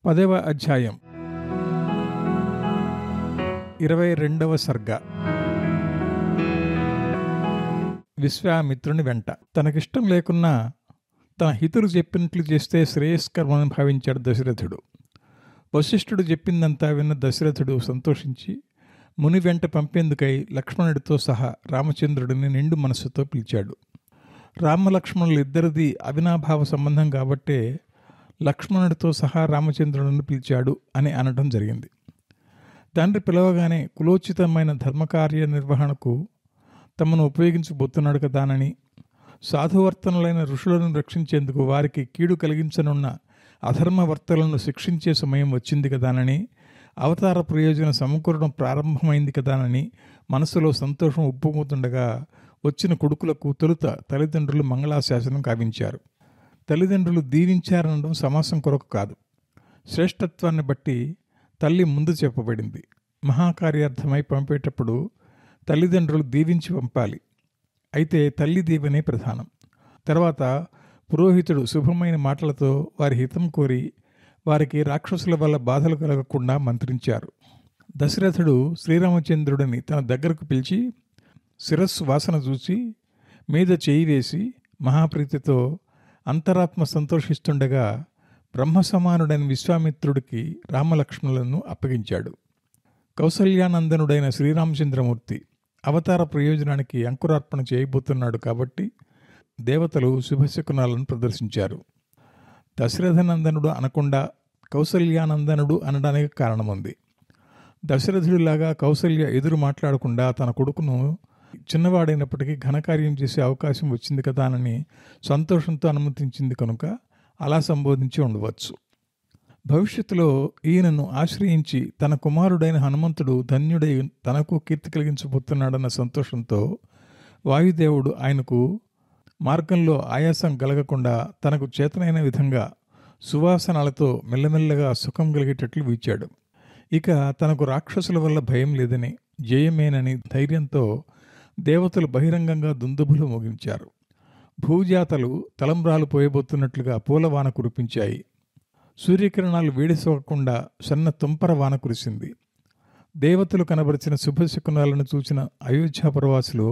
10వ అధ్యాయం 22వ సర్గ. విశ్వామిత్రుని వెంట. తనకిష్టం లేకున్నా తన హితులు చెప్పినట్లు చేస్తే శ్రేయస్కరమని భావించాడు దశరథుడు. వశిష్ఠుడు చెప్పిందంతా విన్న దశరథుడు సంతోషించి ముని వెంట పంపేందుకై లక్ష్మణుడితో సహా రామచంద్రుడిని నిండు మనస్సుతో పిలిచాడు. రామలక్ష్మణులు ఇద్దరిది అవినాభావ సంబంధం కాబట్టే లక్ష్మణుడితో సహా రామచంద్రుడిని పిలిచాడు అని అనడం జరిగింది. తండ్రి పిలవగానే కులోచితమైన ధర్మకార్య నిర్వహణకు తమను ఉపయోగించబోతున్నాడు కదానని, సాధువర్తనులైన ఋషులను రక్షించేందుకు వారికి కీడు కలిగించనున్న అధర్మవర్తలను శిక్షించే సమయం వచ్చింది కదానని, అవతార ప్రయోజనం సమకూరడం ప్రారంభమైంది కదానని మనసులో సంతోషం ఉప్పొంగుతుండగా వచ్చిన కొడుకులకు తొలుత తల్లిదండ్రులు మంగళాశాసనం కావించారు. తల్లిదండ్రులు దీవించారనడం సమాసం కొరకు కాదు, శ్రేష్టత్వాన్ని బట్టి తల్లి ముందు చెప్పబడింది. మహాకార్యార్థమై పంపేటప్పుడు తల్లిదండ్రులు దీవించి పంపాలి. అయితే తల్లి దీవెనే ప్రధానం. తర్వాత పురోహితుడు శుభమైన మాటలతో వారి హితం కోరి వారికి రాక్షసుల వల్ల బాధలు కలగకుండా మంత్రించారు. దశరథుడు శ్రీరామచంద్రుడిని తన దగ్గరకు పిలిచి శిరస్సు వాసన చూసి మీద చేయి వేసి మహాప్రీతితో అంతరాత్మ సంతోషిస్తుండగా బ్రహ్మసమానుడైన విశ్వామిత్రుడికి రామలక్ష్మణులను అప్పగించాడు. కౌసల్యానందనుడైన శ్రీరామచంద్రమూర్తి అవతార ప్రయోజనానికి అంకురార్పణ చేయబోతున్నాడు కాబట్టి దేవతలు శుభశకునాలను ప్రదర్శించారు. దశరథనందనుడు అనకుండా కౌసల్యానందనుడు అనడానికి కారణముంది. దశరథుడిలాగా కౌసల్య ఎదురు మాట్లాడకుండా తన కొడుకును చిన్నవాడైనప్పటికీ ఘనకార్యం చేసే అవకాశం వచ్చింది కదా అని సంతోషంతో అనుమతించింది కనుక అలా సంబోధించి ఉండవచ్చు. భవిష్యత్తులో ఈయనను ఆశ్రయించి తన కుమారుడైన హనుమంతుడు ధన్యుడై తనకు కీర్తి కలిగించబోతున్నాడన్న సంతోషంతో వాయుదేవుడు ఆయనకు మార్గంలో ఆయాసం కలగకుండా తనకు చేతనైన విధంగా సువాసనాలతో మెల్లమెల్లగా సుఖం కలిగేటట్లు వీచాడు. ఇక తనకు రాక్షసుల వల్ల భయం లేదని, జయమేనని ధైర్యంతో దేవతలు బహిరంగంగా దుందుభులు మోగించారు. భూజాతలు తలంబ్రాలు పోయబోతున్నట్లుగా పూలవాన కురిపించాయి. సూర్యకిరణాలు వేడి సోకకుండా సన్న తుంపర వాన కురిసింది. దేవతలు కనబరిచిన శుభశకునాలను చూసిన అయోధ్యాపురవాసులు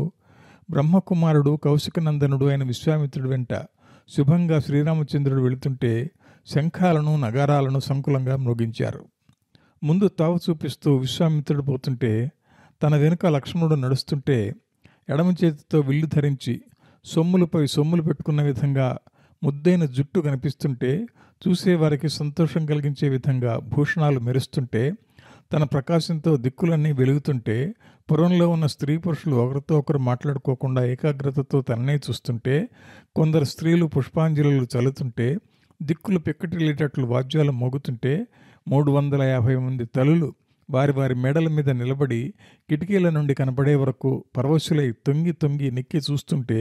బ్రహ్మకుమారుడు కౌశికనందనుడు అయిన విశ్వామిత్రుడి వెంట శుభంగా శ్రీరామచంద్రుడు వెళుతుంటే శంఖాలను నగారాలను సంకులంగా మ్రోగించారు. ముందు తావు చూపిస్తూ విశ్వామిత్రుడు పోతుంటే తన వెనుక లక్ష్మణుడు నడుస్తుంటే ఎడమ చేతితో విల్లు ధరించి సొమ్ములపై సొమ్ములు పెట్టుకున్న విధంగా ముద్దైన జుట్టు కనిపిస్తుంటే చూసేవారికి సంతోషం కలిగించే విధంగా భూషణాలు మెరుస్తుంటే తన ప్రకాశంతో దిక్కులన్నీ వెలుగుతుంటే పురంలో ఉన్న స్త్రీ పురుషులు ఒకరితో ఒకరు మాట్లాడుకోకుండా ఏకాగ్రతతో తననే చూస్తుంటే కొందరు స్త్రీలు పుష్పాంజలులు చల్లుతుంటే దిక్కులు పెక్కటిల్లేటట్లు వాద్యాలు మోగుతుంటే 350 మంది తల్లులు వారి వారి మెడల మీద నిలబడి కిటికీల నుండి కనపడే వరకు పరవశులై తొంగి తొంగి నెక్కి చూస్తుంటే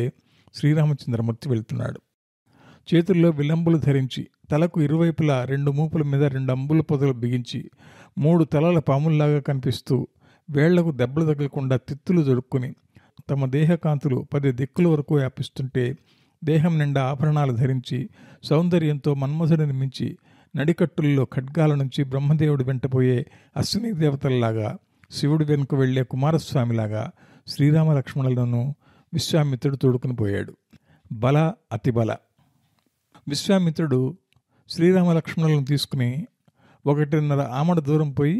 శ్రీరామచంద్రమూర్తి వెళ్తున్నాడు. చేతుల్లో విలంబులు ధరించి తలకు ఇరువైపులా 2 మూపుల మీద 2 అంబుల పొదలు బిగించి 3 తలల పాముల్లాగా కనిపిస్తూ వేళ్లకు దెబ్బలు తగలకుండా తిత్తులు జరుపుకుని తమ దేహకాంతులు 10 దిక్కుల వరకు వ్యాపిస్తుంటే దేహం నిండా ఆభరణాలు ధరించి సౌందర్యంతో మన్మధుడిని మించి నడికట్టుల్లో ఖడ్గాల నుంచి బ్రహ్మదేవుడు వెంటపోయే అశ్విని దేవతల్లాగా శివుడి వెనుక వెళ్లే కుమారస్వామిలాగా శ్రీరామ లక్ష్మణులను విశ్వామిత్రుడు తోడుకుని పోయాడు. బల అతిబల. విశ్వామిత్రుడు శ్రీరామ లక్ష్మణులను తీసుకుని 1.5 ఆమడ దూరం పోయి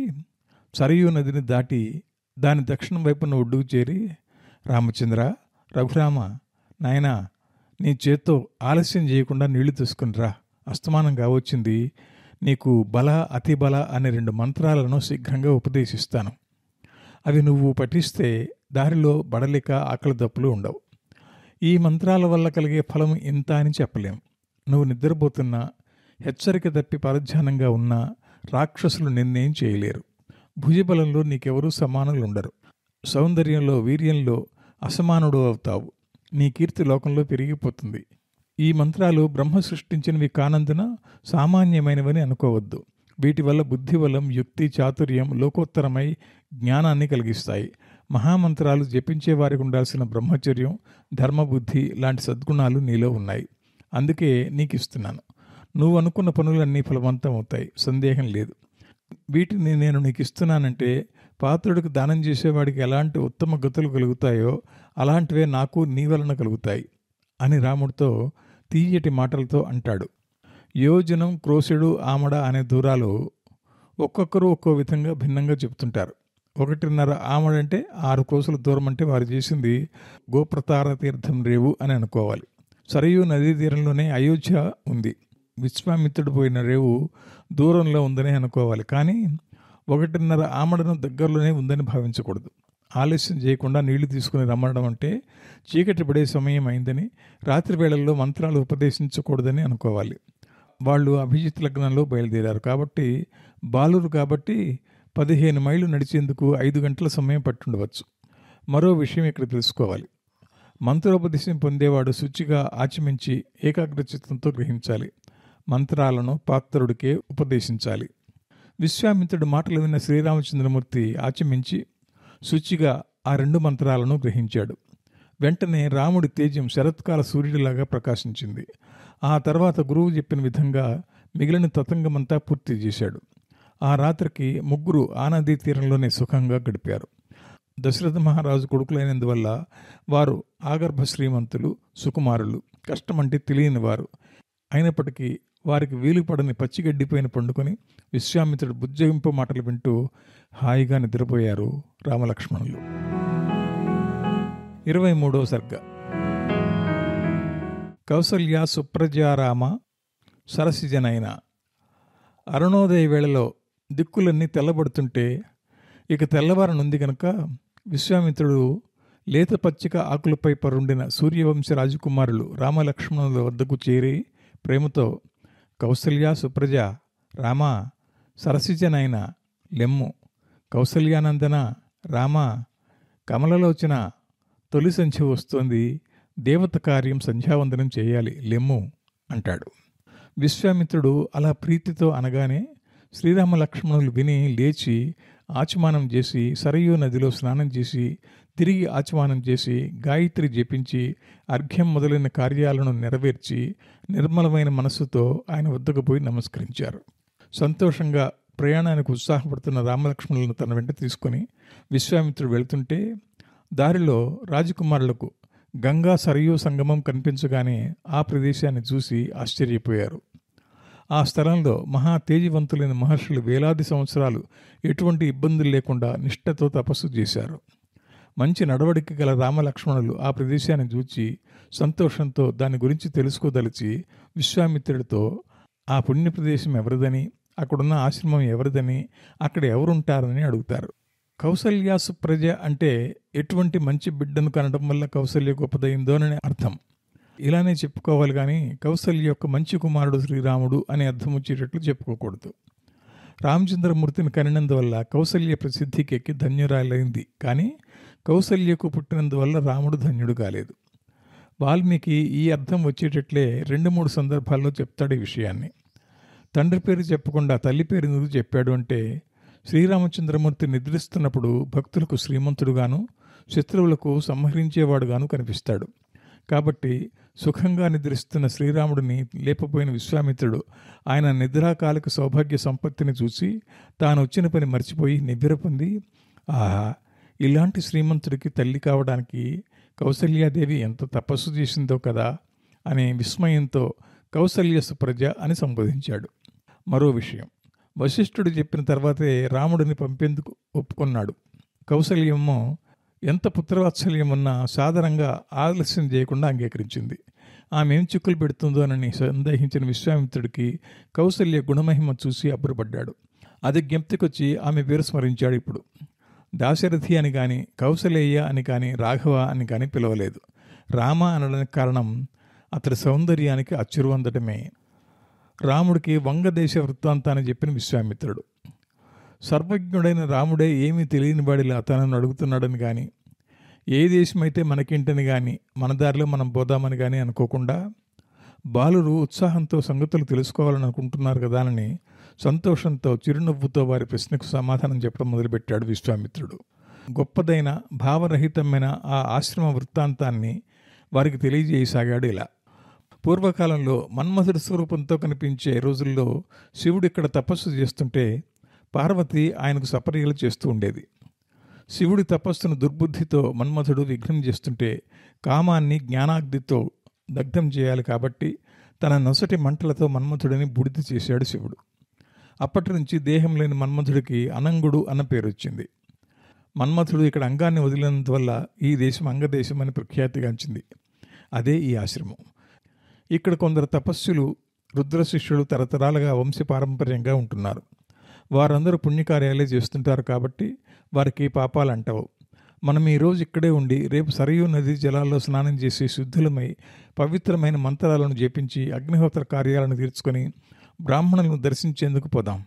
సరయూ నదిని దాటి దాని దక్షిణం వైపున ఒడ్డుకు చేరి, రామచంద్ర, రఘురామ, నాయనా, నీ చేత్తో ఆలస్యం చేయకుండా నీళ్లు తీసుకునిరా, అస్తమానం కావచ్చింది, నీకు బల అతిబల అనే 2 మంత్రాలను శీఘ్రంగా ఉపదేశిస్తాను. అవి నువ్వు పఠిస్తే దారిలో బడలిక ఆకలి దప్పులు ఉండవు. ఈ మంత్రాల వల్ల కలిగే ఫలం ఇంత అని చెప్పలేం. నువ్వు నిద్రపోతున్నా, హెచ్చరిక తప్పి పరధ్యానంగా ఉన్నా రాక్షసులు నిన్నేం చేయలేరు. భుజబలంలో నీకెవరూ సమానులు ఉండరు. సౌందర్యంలో, వీర్యంలో అసమానుడు అవుతావు. నీ కీర్తి లోకంలో పెరిగిపోతుంది. ఈ మంత్రాలు బ్రహ్మ సృష్టించినవి కానందున సామాన్యమైనవని అనుకోవద్దు. వీటి వల్ల బుద్ధిబలం, యుక్తి, చాతుర్యం లోకోత్తరమై జ్ఞానాన్ని కలిగిస్తాయి. మహామంత్రాలు జపించే వారికి ఉండాల్సిన బ్రహ్మచర్యం, ధర్మబుద్ధి లాంటి సద్గుణాలు నీలో ఉన్నాయి. అందుకే నీకు ఇస్తున్నాను. నువ్వు అనుకున్న పనులన్నీ ఫలవంతం అవుతాయి, సందేహం లేదు. వీటిని నేను నీకు ఇస్తున్నానంటే పాత్రుడికి దానం చేసేవాడికి ఎలాంటి ఉత్తమ గతులు కలుగుతాయో అలాంటివే నాకు నీ వలన కలుగుతాయి అని రాముడితో తీయటి మాటలతో అంటాడు. యోజనం, క్రోశుడు, ఆమడ అనే దూరాలు ఒక్కొక్కరు ఒక్కో విధంగా భిన్నంగా చెప్తుంటారు. 1.5 ఆమడంటే 6 క్రోశుల దూరం అంటే వారు చేసింది గోప్రతార తీర్థం రేవు అని అనుకోవాలి. సరయూ నదీ తీరంలోనే అయోధ్య ఉంది. విశ్వామిత్రుడు పోయిన రేవు దూరంలో ఉందని అనుకోవాలి. కానీ 1.5 ఆమడను దగ్గరలోనే ఉందని భావించకూడదు. ఆలస్యం చేయకుండా నీళ్లు తీసుకుని రమ్మడం అంటే చీకటి పడే సమయం అయిందని, రాత్రి వేళల్లో మంత్రాలు ఉపదేశించకూడదని అనుకోవాలి. వాళ్ళు అభిజిత్ లగ్నంలో బయలుదేరారు కాబట్టి, బాలురు కాబట్టి 15 మైళ్ళు నడిచేందుకు 5 గంటల సమయం పట్టుండవచ్చు. మరో విషయం ఇక్కడ తెలుసుకోవాలి. మంత్రోపదేశం పొందేవాడు శుచిగా ఆచమించి ఏకాగ్రచిత్తంతో గ్రహించాలి. మంత్రాలను పాత్రుడికే ఉపదేశించాలి. విశ్వామిత్రుడి మాటలు విన్న శ్రీరామచంద్రమూర్తి ఆచమించి శుచిగా ఆ 2 మంత్రాలను గ్రహించాడు. వెంటనే రాముడి తేజం శరత్కాల సూర్యుడిలాగా ప్రకాశించింది. ఆ తర్వాత గురువు చెప్పిన విధంగా మిగిలిన తతంగమంతా పూర్తి చేశాడు. ఆ రాత్రికి ముగ్గురు ఆ నదీ తీరంలోనే సుఖంగా గడిపారు. దశరథ మహారాజు కొడుకులైనందువల్ల వారు ఆగర్భ శ్రీమంతులు, సుకుమారులు, కష్టమంటే తెలియని వారు. అయినప్పటికీ వారికి వీలు పడని పచ్చిగడ్డిపైన పండుకొని విశ్వామిత్రుడు బుజ్జగింపు మాటలు వింటూ హాయిగా నిద్రపోయారు రామలక్ష్మణులు. 23వ సర్గ. కౌసల్య సుప్రజారామ సరసిజనైన. అరుణోదయ వేళలో దిక్కులన్నీ తెల్లబడుతుంటే ఇక తెల్లవారనుంది గనుక విశ్వామిత్రుడు లేత పచ్చిక ఆకులపై పరుండిన సూర్యవంశ రాజకుమారులు రామలక్ష్మణుల వద్దకు చేరి ప్రేమతో, కౌసల్య సుప్రజ, రామ, సరసిజనైన, లెమ్ము, కౌసల్యానందన, రామ, కమలలోచన, తొలి సంధ్య వస్తోంది, దేవత కార్యం సంధ్యావందనం చేయాలి, లెమ్ము అంటాడు. విశ్వామిత్రుడు అలా ప్రీతితో అనగానే శ్రీరామ లక్ష్మణులు విని లేచి ఆచమానం చేసి సరయూ నదిలో స్నానం చేసి తిరిగి ఆచమానం చేసి గాయత్రి జపించి అర్ఘ్యం మొదలైన కార్యాలను నెరవేర్చి నిర్మలమైన మనస్సుతో ఆయన వద్దకు పోయి నమస్కరించారు. సంతోషంగా ప్రయాణానికి ఉత్సాహపడుతున్న రామలక్ష్మణులను తన వెంట తీసుకొని విశ్వామిత్రుడు వెళ్తుంటే దారిలో రాజకుమారులకు గంగా సరయూ సంగమం కనిపించగానే ఆ ప్రదేశాన్ని చూసి ఆశ్చర్యపోయారు. ఆ స్థలంలో మహా తేజవంతులైన మహర్షులు వేలాది సంవత్సరాలు ఎటువంటి ఇబ్బందులు లేకుండా నిష్ఠతో తపస్సు చేశారు. మంచి నడవడిక గల రామలక్ష్మణులు ఆ ప్రదేశాన్ని చూచి సంతోషంతో దాని గురించి తెలుసుకోదలిచి విశ్వామిత్రుడితో ఆ పుణ్య ప్రదేశం ఎవరిదని, అక్కడున్న ఆశ్రమం ఎవరిదని, అక్కడ ఎవరుంటారని అడుగుతారు. కౌసల్య సుప్రజ అంటే ఎటువంటి మంచి బిడ్డను కనడం వల్ల కౌసల్య గొప్పదైందోనని అర్థం. ఇలానే చెప్పుకోవాలి కానీ కౌసల్య యొక్క మంచి కుమారుడు శ్రీరాముడు అనే అర్థం వచ్చేటట్లు చెప్పుకోకూడదు. రామచంద్రమూర్తిని కనినందువల్ల కౌసల్య ప్రసిద్ధికి ఎక్కి ధన్యురాలైంది. కానీ కౌసల్యకు పుట్టినందువల్ల రాముడు ధన్యుడు కాలేదు. వాల్మీకి ఈ అర్థం వచ్చేటట్లే 2-3 సందర్భాల్లో చెప్తాడు ఈ విషయాన్ని. తండ్రి పేరు చెప్పకుండా తల్లి పేరు ఎందుకు చెప్పాడు అంటే, శ్రీరామచంద్రమూర్తి నిద్రిస్తున్నప్పుడు భక్తులకు శ్రీమంతుడుగాను శత్రువులకు సంహరించేవాడుగాను కనిపిస్తాడు. కాబట్టి సుఖంగా నిద్రిస్తున్న శ్రీరాముడిని లేపపోయిన విశ్వామిత్రుడు ఆయన నిద్రాకాలిక సౌభాగ్య సంపత్తిని చూసి తాను వచ్చిన పని మర్చిపోయి నివ్వెర పొంది, ఆహా, ఇలాంటి శ్రీమంతుడికి తల్లి కావడానికి కౌసల్యాదేవి ఎంత తపస్సు చేసిందో కదా అనే విస్మయంతో కౌసల్య సుప్రజ అని సంబోధించాడు. మరో విషయం, వశిష్ఠుడు చెప్పిన తర్వాతే రాముడిని పంపేందుకు ఒప్పుకున్నాడు. కౌసల్యమ్మో ఎంత పుత్రవాత్సల్యం ఉన్నా సాధారణంగా ఆలస్యం చేయకుండా అంగీకరించింది. ఆమె ఏం చిక్కులు పెడుతుందోనని సందేహించిన విశ్వామిత్రుడికి కౌసల్య గుణమహిమ చూసి అబ్బురపడ్డాడు. అది జ్ఞప్తికొచ్చి ఆమె పేరు స్మరించాడు. ఇప్పుడు దాశరథి అని కానీ, కౌసలేయ అని కానీ, రాఘవ అని కానీ పిలవలేదు. రామ అనడానికి కారణం అతడి సౌందర్యానికి అచ్చురువందటమే. రాముడికి వంగదేశ వృత్తాంతాన్ని చెప్పిన విశ్వామిత్రుడు సర్వజ్ఞుడైన రాముడే ఏమీ తెలియని వాడిలా తనను అడుగుతున్నాడని కానీ, ఏ దేశమైతే మనకేంటని కానీ, మన దారిలో మనం పోదామని కానీ అనుకోకుండా, బాలురు ఉత్సాహంతో సంగతులు తెలుసుకోవాలని అనుకుంటున్నారు కదా అని సంతోషంతో చిరునవ్వుతో వారి ప్రశ్నకు సమాధానం చెప్పడం మొదలుపెట్టాడు విశ్వామిత్రుడు. గొప్పదైన భావరహితమైన ఆ ఆశ్రమ వృత్తాంతాన్ని వారికి తెలియజేయసాగాడు ఇలా. పూర్వకాలంలో మన్మథుడి స్వరూపంతో కనిపించే రోజుల్లో శివుడు ఇక్కడ తపస్సు చేస్తుంటే పార్వతి ఆయనకు సపర్యలు చేస్తూ ఉండేది. శివుడి తపస్సును దుర్బుద్ధితో మన్మథుడు విఘ్నం చేస్తుంటే కామాన్ని జ్ఞానాగ్నితో దగ్ధం చేయాలి కాబట్టి తన నొసటి మంటలతో మన్మథుడిని బూడిద చేశాడు శివుడు. అప్పటి నుంచి దేహం లేని మన్మథుడికి అనంగుడు అన్న పేరు వచ్చింది. మన్మథుడు ఇక్కడ అంగాన్ని వదిలినందువల్ల ఈ దేశం అంగదేశం అని ప్రఖ్యాతిగాంచింది. అదే ఈ ఆశ్రమం. ఇక్కడ కొందరు తపస్సులు రుద్ర శిష్యులు తరతరాలుగా వంశపారంపర్యంగా ఉంటున్నారు. వారందరూ పుణ్యకార్యాలే చేస్తుంటారు కాబట్టి వారికి పాపాలు అంటవు. మనం ఈరోజు ఇక్కడే ఉండి రేపు సరయూ నది జలాల్లో స్నానం చేసి శుద్ధులమై పవిత్రమైన మంత్రాలను జపించి అగ్నిహోత్ర కార్యాలను తీర్చుకొని బ్రాహ్మణులను దర్శించేందుకు పోదాం.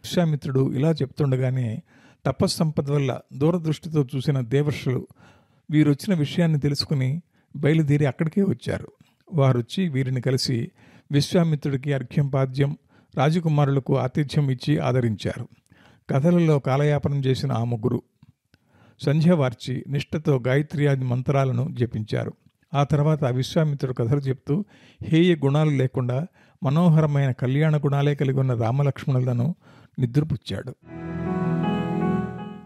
విశ్వామిత్రుడు ఇలా చెప్తుండగానే తపస్సంపద వల్ల దూరదృష్టితో చూసిన దేవర్షులు వీరొచ్చిన విషయాన్ని తెలుసుకుని బయలుదేరి అక్కడికే వచ్చారు. వారొచ్చి వీరిని కలిసి విశ్వామిత్రుడికి అర్ఘ్యం పాద్యం రాజకుమారులకు ఆతిథ్యం ఇచ్చి ఆదరించారు. కథలలో కాలయాపనం చేసిన ఆ ముగ్గురు సంధ్యవార్చి నిష్ఠతో గాయత్ర్యాది మంత్రాలను జపించారు. ఆ తర్వాత విశ్వామిత్రుడు కథలు చెప్తూ హేయ గుణాలు లేకుండా మనోహరమైన కళ్యాణ గుణాలే కలిగి ఉన్న రామలక్ష్మణులను నిద్రపుచ్చాడు.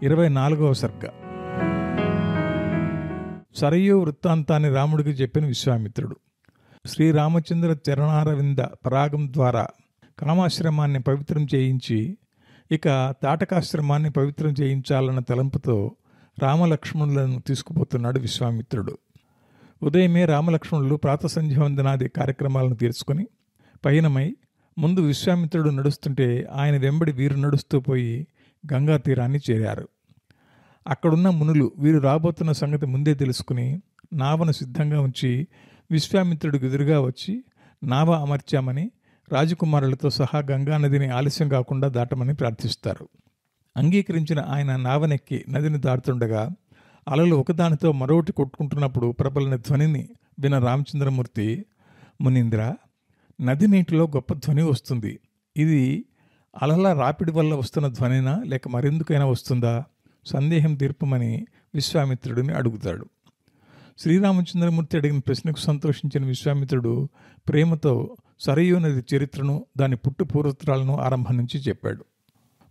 24వ సర్గ. సరయూ వృత్తాంతాన్ని రాముడికి చెప్పిన విశ్వామిత్రుడు. శ్రీరామచంద్ర చరణారవింద పరాగం ద్వారా కామాశ్రమాన్ని పవిత్రం చేయించి ఇక తాటకాశ్రమాన్ని పవిత్రం చేయించాలన్న తలంపుతో రామలక్ష్మణులను తీసుకుపోతున్నాడు విశ్వామిత్రుడు. ఉదయమే రామలక్ష్మణులు ప్రాతసంధ్యావందనాది కార్యక్రమాలను తీర్చుకొని పయనమై ముందు విశ్వామిత్రుడు నడుస్తుంటే ఆయన వెంబడి వీరు నడుస్తూ పోయి గంగా తీరాన్ని చేరారు. అక్కడున్న మునులు వీరు రాబోతున్న సంగతి ముందే తెలుసుకుని నావను సిద్ధంగా ఉంచి విశ్వామిత్రుడికి ఎదురుగా వచ్చి నావ అమర్చామని రాజకుమారులతో సహా గంగానదిని ఆలస్యం కాకుండా దాటమని ప్రార్థిస్తారు. అంగీకరించిన ఆయన నావనెక్కి నదిని దాటుతుండగా అలలు ఒకదానితో మరొకటి కొట్టుకుంటున్నప్పుడు ప్రబలిన ధ్వనిని విన రామచంద్రమూర్తి, మునీంద్ర, నది నీటిలో గొప్ప ధ్వని వస్తుంది. ఇది అలల రాపిడి వల్ల వస్తున్న ధ్వనినా లేక మరెందుకైనా వస్తుందా? సందేహం తీర్పమని విశ్వామిత్రుడిని అడుగుతాడు. శ్రీరామచంద్రమూర్తి అడిగిన ప్రశ్నకు సంతోషించిన విశ్వామిత్రుడు ప్రేమతో సరయూ నది చరిత్రను దాని పుట్టు పూర్వోత్తరాలను ఆరంభం నుంచి చెప్పాడు.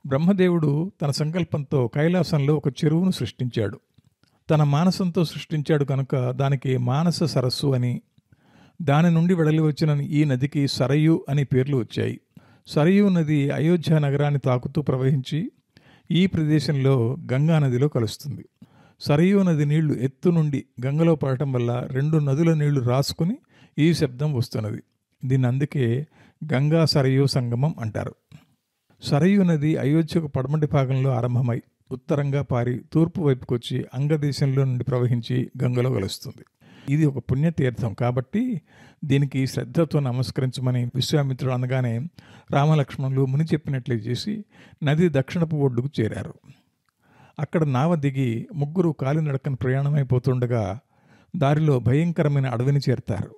బ్రహ్మదేవుడు తన సంకల్పంతో కైలాసంలో ఒక చెరువును సృష్టించాడు. తన మానసంతో సృష్టించాడు కనుక దానికి మానస సరస్సు అని, దాని నుండి వెడలి వచ్చిన ఈ నదికి సరయూ అని పేర్లు వచ్చాయి. సరయూ నది అయోధ్య నగరాన్ని తాకుతూ ప్రవహించి ఈ ప్రదేశంలో గంగా నదిలో కలుస్తుంది. సరయూ నది నీళ్లు ఎత్తు నుండి గంగలో పడటం వల్ల రెండు నదుల నీళ్లు రాసుకుని ఈ శబ్దం వస్తున్నది. దీన్ని అందుకే గంగా సరయూ సంగమం అంటారు. సరయూ నది అయోధ్యకు పడమటి భాగంలో ఆరంభమై ఉత్తరంగా పారి తూర్పు వైపుకొచ్చి అంగదేశంలో నుండి ప్రవహించి గంగలో కలుస్తుంది. ఇది ఒక పుణ్యతీర్థం కాబట్టి దీనికి శ్రద్ధతో నమస్కరించమని విశ్వామిత్రుడు అనగానే రామలక్ష్మణులు ముని చెప్పినట్లే చేసి నది దక్షిణపు ఒడ్డుకు చేరారు. అక్కడ నావ దిగి ముగ్గురు కాలినడకన ప్రయాణమైపోతుండగా దారిలో భయంకరమైన అడవిని చేరతారు.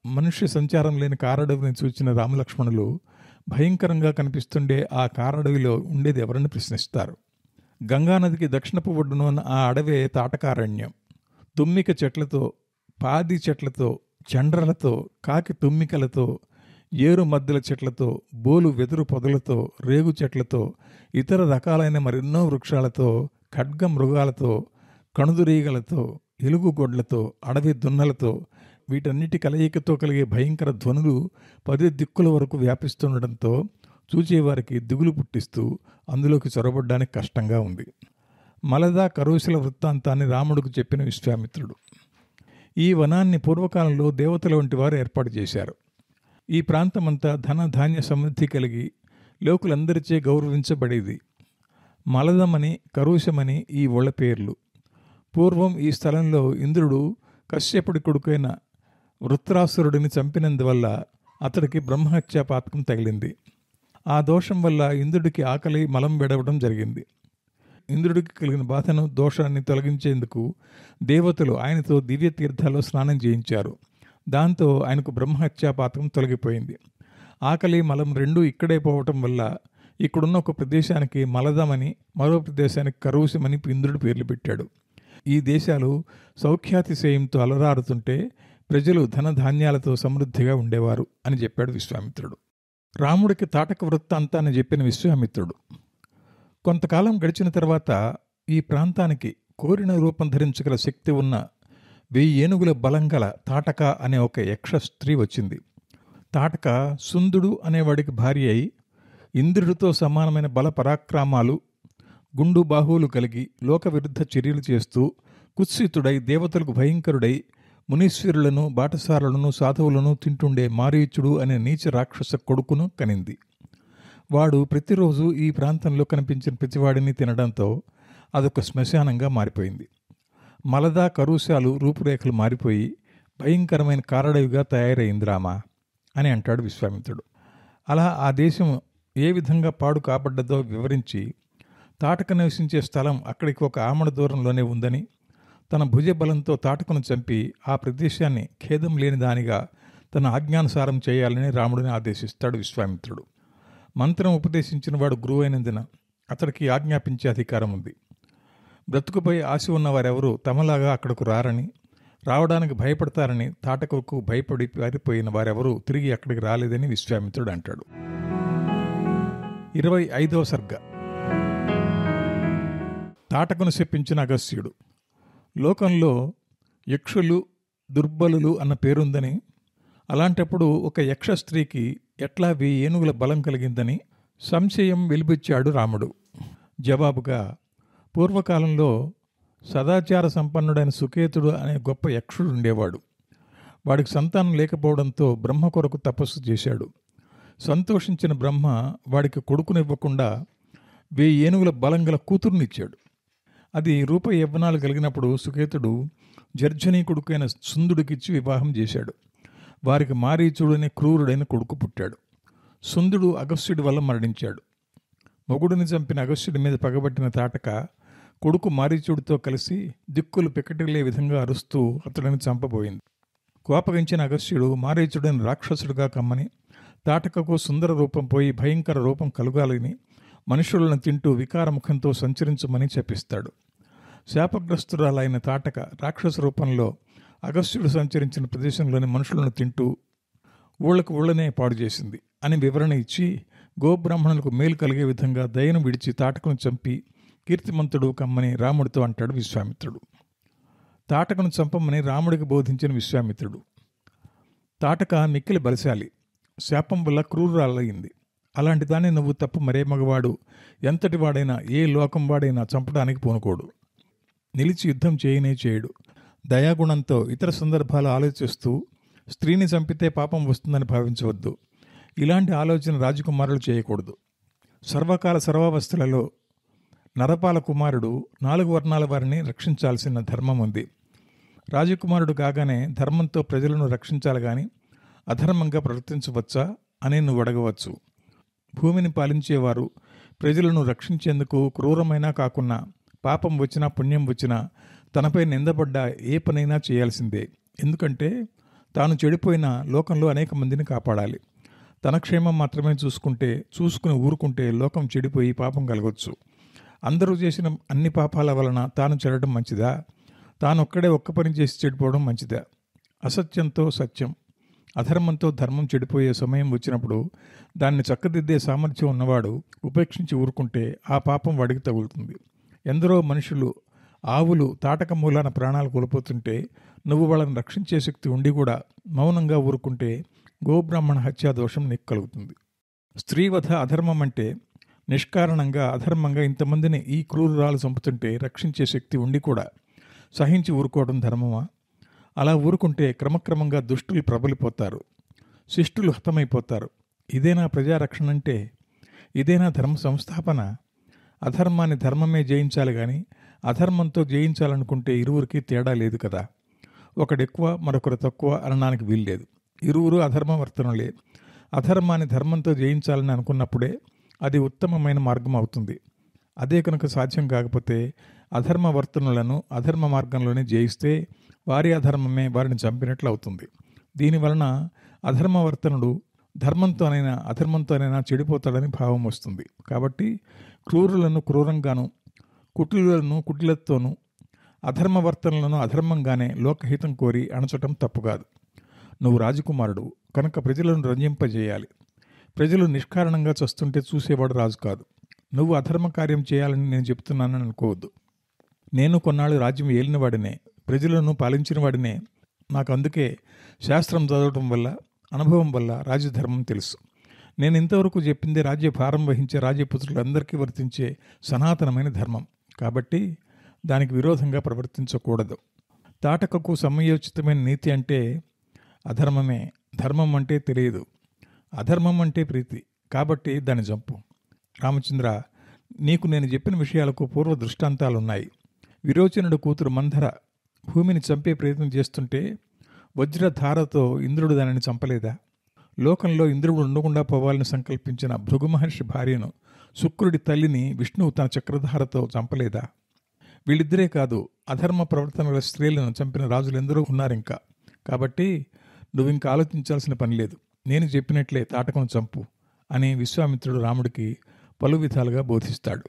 మనుష్య సంచారం లేని కారడవిని చూచిన రామలక్ష్మణులు భయంకరంగా కనిపిస్తుండే ఆ కారడవిలో ఉండేది ఎవరని ప్రశ్నిస్తారు. గంగానదికి దక్షిణపు ఒడ్డున ఉన్న ఆ అడవే తాటకారణ్యం. తుమ్మిక చెట్లతో, పాది చెట్లతో, చండ్రలతో, కాకి తుమ్మికలతో, ఏరు మద్దెల చెట్లతో, బోలు వెదురు పొదలతో, రేగు చెట్లతో, ఇతర రకాలైన మరెన్నో వృక్షాలతో, ఖడ్గ మృగాలతో, కణుదురీగలతో, ఎలుగుగొడ్లతో, అడవి దున్నలతో, వీటన్నిటి కలయికతో కలిగే భయంకర ధ్వనులు 10 దిక్కుల వరకు వ్యాపిస్తుండటంతో చూచేవారికి దిగులు పుట్టిస్తూ అందులోకి చొరబడ్డానికి కష్టంగా ఉంది. మలదా కరోశల వృత్తాంతాన్ని రాముడికి చెప్పిన విశ్వామిత్రుడు. ఈ వనాన్ని పూర్వకాలంలో దేవతల వంటి వారు ఏర్పాటు చేశారు. ఈ ప్రాంతమంతా ధన ధాన్య సమృద్ధి కలిగి లోకులందరిచే గౌరవించబడేది. మలదమని, కరోశమని ఈ ఊళ్ళ పేర్లు. పూర్వం ఈ స్థలంలో ఇంద్రుడు కశ్యపుడి కొడుకైన వృత్రాసురుడిని చంపినందువల్ల అతడికి బ్రహ్మహత్యా పాతకం తగిలింది. ఆ దోషం వల్ల ఇంద్రుడికి ఆకలి, మలం వెడవడం జరిగింది. ఇంద్రుడికి కలిగిన బాధను, దోషాన్ని తొలగించేందుకు దేవతలు ఆయనతో దివ్య తీర్థాల్లో స్నానం చేయించారు. దాంతో ఆయనకు బ్రహ్మహత్యా పాతకం తొలగిపోయింది. ఆకలి, మలం రెండూ ఇక్కడే పోవటం వల్ల ఇక్కడున్న ఒక ప్రదేశానికి మలదమని, మరో ప్రదేశానికి కరోశమని ఇంద్రుడు పేర్లు పెట్టాడు. ఈ దేశాలు సౌఖ్యాతిశయంతో అలరారుతుంటే ప్రజలు ధనధాన్యాలతో సమృద్ధిగా ఉండేవారు అని చెప్పాడు విశ్వామిత్రుడు. రాముడికి తాటక వృత్తాంతాన్ని చెప్పిన విశ్వామిత్రుడు కొంతకాలం గడిచిన తర్వాత ఈ ప్రాంతానికి కోరిన రూపం ధరించగల శక్తి ఉన్న 1000 ఏనుగుల బలం గల తాటక అనే ఒక యక్ష స్త్రీ వచ్చింది. తాటక సుందుడు అనేవాడికి భార్య అయి ఇంద్రుడితో సమానమైన బల పరాక్రమాలు, గుండు బాహువులు కలిగి లోక విరుద్ధ చర్యలు చేస్తూ కుత్సితుడై దేవతలకు భయంకరుడై మునీశ్వరులను, బాటసారులను, సాధువులను తింటుండే మారీచుడు అనే నీచ రాక్షస కొడుకును కనింది. వాడు ప్రతిరోజు ఈ ప్రాంతంలో కనిపించిన ప్రతివాడిని తినడంతో అదొక శ్మశానంగా మారిపోయింది. మలద, కరుశాలు రూపురేఖలు మారిపోయి భయంకరమైన కారడవిగా తయారైంది రామా అని అంటాడు విశ్వామిత్రుడు. అలా ఆ దేశం ఏ విధంగా పాడు కాబడ్డదో వివరించి, తాటక నివసించే స్థలం అక్కడికి ఒక ఆమడ దూరంలోనే ఉందని, తన భుజబలంతో తాటకను చంపి ఆ ప్రదేశాన్ని ఖేదం లేని దానిగా తన ఆజ్ఞానుసారం చేయాలని రాముడిని ఆదేశిస్తాడు విశ్వామిత్రుడు. మంత్రం ఉపదేశించిన వాడు గురువు అయినందున అతడికి ఆజ్ఞాపించే అధికారం ఉంది. బ్రతుకుపై ఆశ ఉన్న వారెవరూ తమలాగా అక్కడకు రారని, రావడానికి భయపడతారని, తాటకకు భయపడి పారిపోయిన వారెవరూ తిరిగి అక్కడికి రాలేదని విశ్వామిత్రుడు అంటాడు. 25వ సర్గ. తాటకను శపించిన అగస్త్యుడు. లోకంలో యక్షులు, దుర్బలులు అన్న పేరుందని, అలాంటప్పుడు ఒక యక్ష స్త్రీకి ఎట్లా 1000 ఏనుగుల బలం కలిగిందని సంశయం వెలిబుచ్చాడు రాముడు. జవాబుగా, పూర్వకాలంలో సదాచార సంపన్నుడైన సుకేతుడు అనే గొప్ప యక్షుడు ఉండేవాడు. వాడికి సంతానం లేకపోవడంతో బ్రహ్మ కొరకు తపస్సు చేశాడు. సంతోషించిన బ్రహ్మ వాడికి కొడుకునివ్వకుండా 1000 ఏనుగుల బలం గల కూతుర్నిచ్చాడు. అది రూప యవ్వనాలు కలిగినప్పుడు సుకేతుడు జర్జనీ కొడుకైన సుందుడికిచ్చి వివాహం చేశాడు. వారికి మారీచుడు అనే క్రూరుడైన కొడుకు పుట్టాడు. సుందుడు అగస్త్యుడి వల్ల మరణించాడు. మొగుడిని చంపిన అగస్త్యుడి మీద పగబట్టిన తాటక కొడుకు మారీచుడితో కలిసి దిక్కులు పిక్కటిల్లే విధంగా అరుస్తూ అతడిని చంపబోయింది. కోపగించిన అగస్త్యుడు మారీచుడిని రాక్షసుడిగా కమ్మని, తాటకకు సుందర రూపం పోయి భయంకర రూపం కలుగాలని, మనుషులను తింటూ వికారముఖంతో సంచరించమని చెప్పిస్తాడు. శాపగ్రస్తురాలైన తాటక రాక్షస రూపంలో అగస్త్యుడు సంచరించిన ప్రదేశంలోని మనుషులను తింటూ ఊళ్ళకు ఊళ్ళనే పాడు చేసింది అని వివరణ ఇచ్చి, గోబ్రాహ్మణులకు మేలు కలిగే విధంగా దయను విడిచి తాటకను చంపి కీర్తిమంతుడు కమ్మని రాముడితో అంటాడు విశ్వామిత్రుడు. తాటకను చంపమని రాముడికి బోధించిన విశ్వామిత్రుడు. తాటక మిక్కిలి బలశాలి, శాపం వల్ల క్రూరాలయ్యింది. అలాంటి దాన్ని నువ్వు తప్ప మరే మగవాడు, ఎంతటి వాడైనా, ఏ లోకం వాడైనా చంపడానికి పూనుకోడు. నిలిచి యుద్ధం చేయనే చేయడు. దయాగుణంతో ఇతర సందర్భాలు ఆలోచిస్తూ స్త్రీని చంపితే పాపం వస్తుందని భావించవద్దు. ఇలాంటి ఆలోచన రాజకుమారులు చేయకూడదు. సర్వకాల సర్వావస్థలలో నరపాల కుమారుడు 4 వర్ణాల వారిని రక్షించాల్సిన ధర్మం ఉంది. రాజకుమారుడు కాగానే ధర్మంతో ప్రజలను రక్షించాలి కానీ అధర్మంగా ప్రవర్తించవచ్చా అని నువ్వు అడగవచ్చు. భూమిని పాలించేవారు ప్రజలను రక్షించేందుకు క్రూరమైనా కాకున్నా, పాపం వచ్చినా పుణ్యం వచ్చినా తనపై నిందపడ్డ ఏ పనైనా చేయాల్సిందే. ఎందుకంటే తాను చెడిపోయిన లోకంలో అనేక మందిని కాపాడాలి. తన క్షేమం మాత్రమే చూసుకుని ఊరుకుంటే లోకం చెడిపోయి పాపం కలగొచ్చు. అందరూ చేసిన అన్ని పాపాల వలన తాను చెడటం మంచిదా? తానొక్కడే ఒక్క పని చేసి చెడిపోవడం మంచిదా? అసత్యంతో సత్యం, అధర్మంతో ధర్మం చెడిపోయే సమయం వచ్చినప్పుడు దాన్ని చక్కదిద్దే సామర్థ్యం ఉన్నవాడు ఉపేక్షించి ఊరుకుంటే ఆ పాపం వాడికి తగులుతుంది. ఎందరో మనుషులు, ఆవులు తాటక మూలాన ప్రాణాలు కోల్పోతుంటే నువ్వు వాళ్ళని రక్షించే శక్తి ఉండి కూడా మౌనంగా ఊరుకుంటే గోబ్రాహ్మణ హత్యా దోషం నీకు కలుగుతుంది. స్త్రీవధ అధర్మం అంటే నిష్కారణంగా అధర్మంగా ఇంతమందిని ఈ క్రూరురాలు చంపుతుంటే రక్షించే శక్తి ఉండి కూడా సహించి ఊరుకోవడం ధర్మమా? అలా ఊరుకుంటే క్రమక్రమంగా దుష్టులు ప్రబలిపోతారు, శిష్టులు హతమైపోతారు. ఇదేనా ప్రజారక్షణ అంటే? ఇదేనా ధర్మ సంస్థాపన? అధర్మాన్ని ధర్మమే జయించాలి కానీ అధర్మంతో జయించాలనుకుంటే ఇరువురికి తేడా లేదు కదా. ఒకడెక్కువ మరొకరు తక్కువ అనడానికి వీల్లేదు. ఇరువురు అధర్మవర్తనులే. అధర్మాన్ని ధర్మంతో జయించాలని అనుకున్నప్పుడే అది ఉత్తమమైన మార్గం అవుతుంది. అదే కనుక సాధ్యం కాకపోతే అధర్మవర్తనులను అధర్మ మార్గంలోనే జయిస్తే వారి అధర్మమే వారిని చంపినట్లు అవుతుంది. దీనివలన అధర్మవర్తనుడు ధర్మంతోనైనా అధర్మంతోనైనా చెడిపోతాడని భావం వస్తుంది. కాబట్టి క్రూరులను క్రూరంగాను, కుటిలులను కుటిలతోనూ, అధర్మవర్తనలను అధర్మంగానే లోకహితం కోరి అణచటం తప్పుకాదు. నువ్వు రాజకుమారుడు కనుక ప్రజలను రంజింపజేయాలి. ప్రజలు నిష్కారణంగా చస్తుంటే చూసేవాడు రాజు కాదు. నువ్వు అధర్మ కార్యం చేయాలని నేను చెప్తున్నానని అనుకోవద్దు. నేను కొన్నాళ్ళు రాజ్యం ఏలినవాడినే, ప్రజలను పాలించిన వాడినే. నాకు అందుకే శాస్త్రం చదవటం వల్ల, అనుభవం వల్ల రాజధర్మం తెలుసు. నేను ఇంతవరకు చెప్పింది రాజ్య భారం వహించే రాజ్యపుత్రులందరికీ వర్తించే సనాతనమైన ధర్మం. కాబట్టి దానికి విరోధంగా ప్రవర్తించకూడదు. తాటకకు సమయోచితమైన నీతి అంటే అధర్మమే. ధర్మం అంటే తెలియదు, అధర్మం అంటే ప్రీతి. కాబట్టి దాన్ని చంపు. రామచంద్ర, నీకు నేను చెప్పిన విషయాలకు పూర్వ దృష్టాంతాలున్నాయి. విరోచనుడు కూతురు మంధర భూమిని చంపే ప్రయత్నం చేస్తుంటే వజ్రధారతో ఇంద్రుడు దానిని చంపలేదా? లోకంలో ఇంద్రుడు ఉండకుండా పోవాలని సంకల్పించిన భృగు మహర్షి భార్యను, శుక్రుడి తల్లిని విష్ణువు తన చక్రధారతో చంపలేదా? వీళ్ళిద్దరే కాదు, అధర్మ ప్రవర్తనల స్త్రీలను చంపిన రాజులెందరూ ఉన్నారింకా. కాబట్టి నువ్వింకా ఆలోచించాల్సిన పని లేదు. నేను చెప్పినట్లే తాటకను చంపు అని విశ్వామిత్రుడు రాముడికి పలు విధాలుగా బోధిస్తాడు.